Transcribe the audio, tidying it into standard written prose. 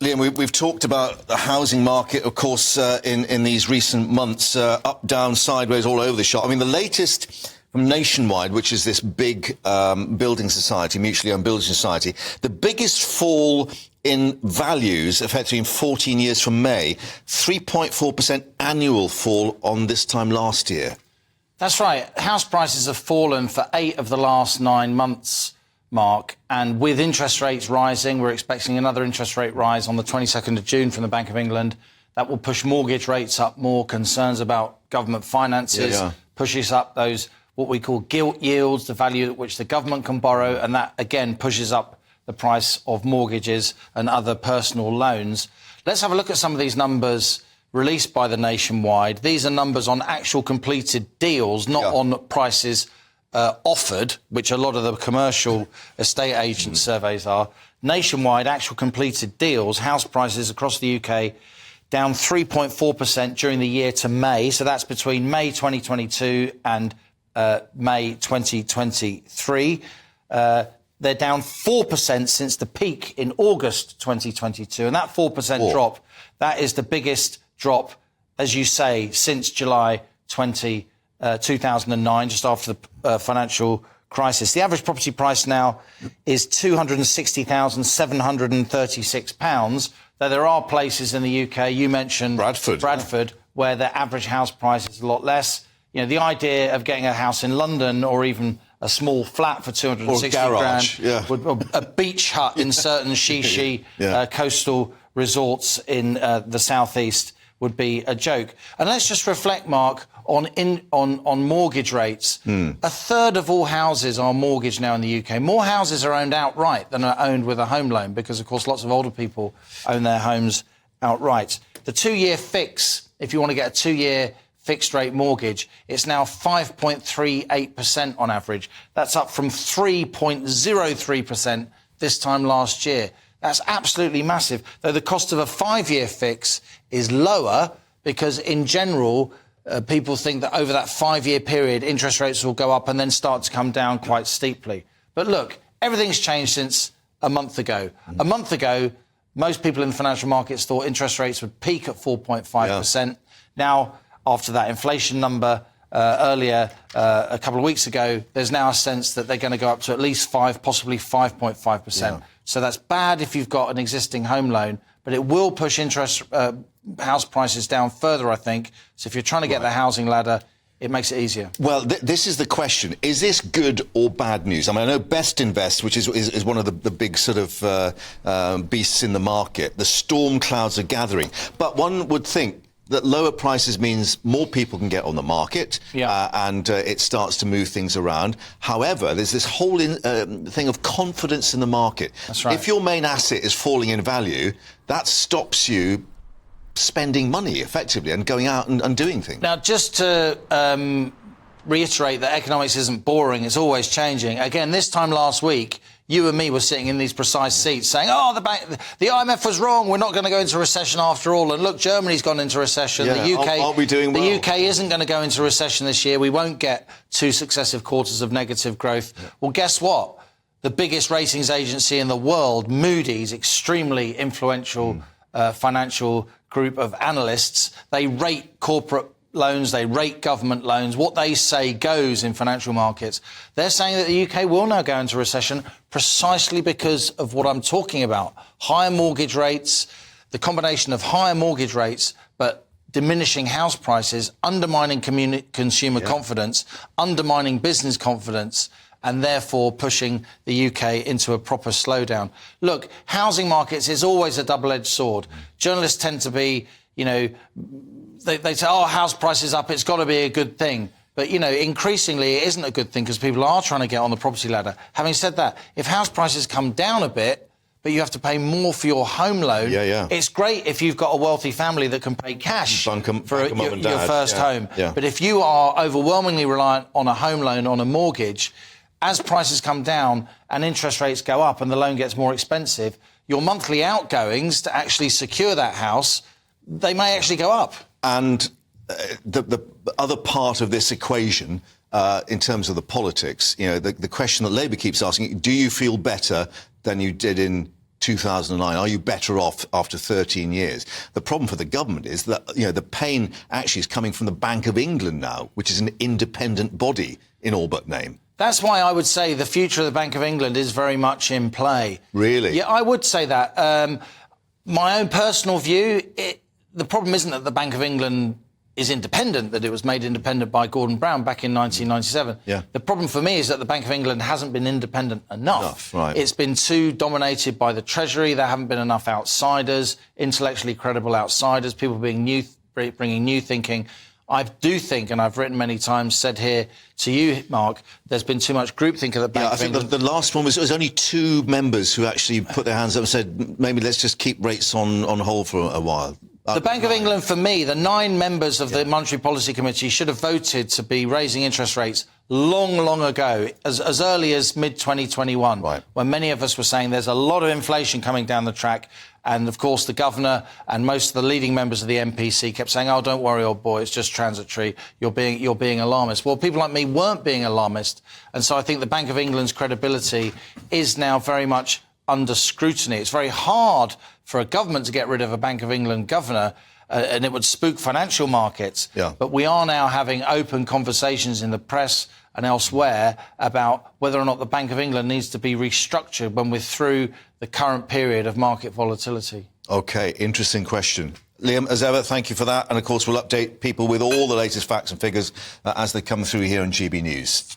Liam, we've talked about the housing market, of course, in these recent months, up, down, sideways, all over the shop. I mean, the latest from Nationwide, which is this big building society, mutually owned building society, the biggest fall in values, effectively in 14 years from May, 3.4% annual fall on this time last year. That's right. House prices have fallen for 8 of the last 9 months, Mark, and with interest rates rising, we're expecting another interest rate rise on the 22nd of June from the Bank of England. That will push mortgage rates up more, concerns about government finances, pushes up those, what we call gilt yields, the value at which the government can borrow, and that, again, pushes up the price of mortgages and other personal loans. Let's have a look at some of these numbers released by the Nationwide. These are numbers on actual completed deals, not on prices offered, which a lot of the commercial estate agent surveys are. Nationwide, actual completed deals, house prices across the UK down 3.4% during the year to May. So that's between May 2022 and May 2023. They're down 4% since the peak in August 2022. And that 4% drop, that is the biggest drop, as you say, since July 2009, just after the financial crisis. The average property price now is £260,736, though there are places in the UK, you mentioned Bradford, where the average house price is a lot less. You know, the idea of getting a house in London or even a small flat for 260 grand, a beach hut in certain shishi coastal resorts in the southeast would be a joke. And let's just reflect, Mark, on mortgage rates. A third of all houses are mortgaged now in the UK. More houses are owned outright than are owned with a home loan because, of course, lots of older people own their homes outright. The 2-year fix, if you want to get a 2-year fixed-rate mortgage, it's now 5.38% on average. That's up from 3.03% this time last year. That's absolutely massive, though the cost of a 5-year fix is lower because, in general, people think that over that 5-year period, interest rates will go up and then start to come down quite steeply. But look, everything's changed since a month ago. A month ago, most people in the financial markets thought interest rates would peak at 4.5%. Now, after that inflation number earlier, a couple of weeks ago, there's now a sense that they're going to go up to at least 5, possibly 5.5%. So that's bad if you've got an existing home loan, but it will push house prices down further, I think. So if you're trying to get the housing ladder, it makes it easier. Well, this is the question. Is this good or bad news? I mean, I know Best Invest, which is one of the big sort of beasts in the market, the storm clouds are gathering. But one would think that lower prices means more people can get on the market and it starts to move things around. However, there's this whole thing of confidence in the market. That's right. If your main asset is falling in value, that stops you spending money effectively and going out and doing things. Now, just to reiterate that economics isn't boring, it's always changing. Again, this time last week, you and me were sitting in these precise seats saying, the IMF was wrong, we're not going to go into recession after all. And look, Germany's gone into recession. The UK, aren't we doing well? The UK isn't going to go into recession this year. We won't get 2 successive quarters of negative growth. Well, guess what? The biggest ratings agency in the world, Moody's, extremely influential financial group of analysts, they rate corporate loans, they rate government loans. What they say goes in financial markets. They're saying that the UK will now go into recession precisely because of what I'm talking about. Higher mortgage rates, the combination of higher mortgage rates but diminishing house prices, undermining consumer confidence, undermining business confidence, and therefore pushing the UK into a proper slowdown. Look, housing markets is always a double-edged sword. Journalists tend to be, they say, house prices up, it's got to be a good thing. But, increasingly it isn't a good thing because people are trying to get on the property ladder. Having said that, if house prices come down a bit, but you have to pay more for your home loan, it's great if you've got a wealthy family that can pay cash for your first home. But if you are overwhelmingly reliant on a home loan, on a mortgage, as prices come down and interest rates go up and the loan gets more expensive, your monthly outgoings to actually secure that house, they may actually go up. And the other part of this equation, in terms of the politics, the question that Labour keeps asking, do you feel better than you did in 2009? Are you better off after 13 years? The problem for the government is that, the pain actually is coming from the Bank of England now, which is an independent body in all but name. That's why I would say the future of the Bank of England is very much in play. Really? Yeah, I would say that. My own personal view, the problem isn't that the Bank of England is independent, that it was made independent by Gordon Brown back in 1997. Yeah. The problem for me is that the Bank of England hasn't been independent enough. Right. It's been too dominated by the Treasury. There haven't been enough outsiders, intellectually credible outsiders, people bringing new thinking. I do think, and I've written many times, said here to you, Mark, there's been too much groupthink at the Bank of England. I think the last one was only 2 members who actually put their hands up and said, maybe let's just keep rates on hold for a while. The Bank of England, for me, the 9 members of the Monetary Policy Committee should have voted to be raising interest rates long ago, as early as mid-2021, right, when many of us were saying there's a lot of inflation coming down the track. And, of course, the governor and most of the leading members of the MPC kept saying, oh, don't worry, old boy, it's just transitory. You're being alarmist. Well, people like me weren't being alarmist. And so I think the Bank of England's credibility is now very much under scrutiny. It's very hard for a government to get rid of a Bank of England governor, and it would spook financial markets. Yeah. But we are now having open conversations in the press and elsewhere about whether or not the Bank of England needs to be restructured when we're through the current period of market volatility. OK, interesting question. Liam, as ever, thank you for that. And, of course, we'll update people with all the latest facts and figures as they come through here on GB News.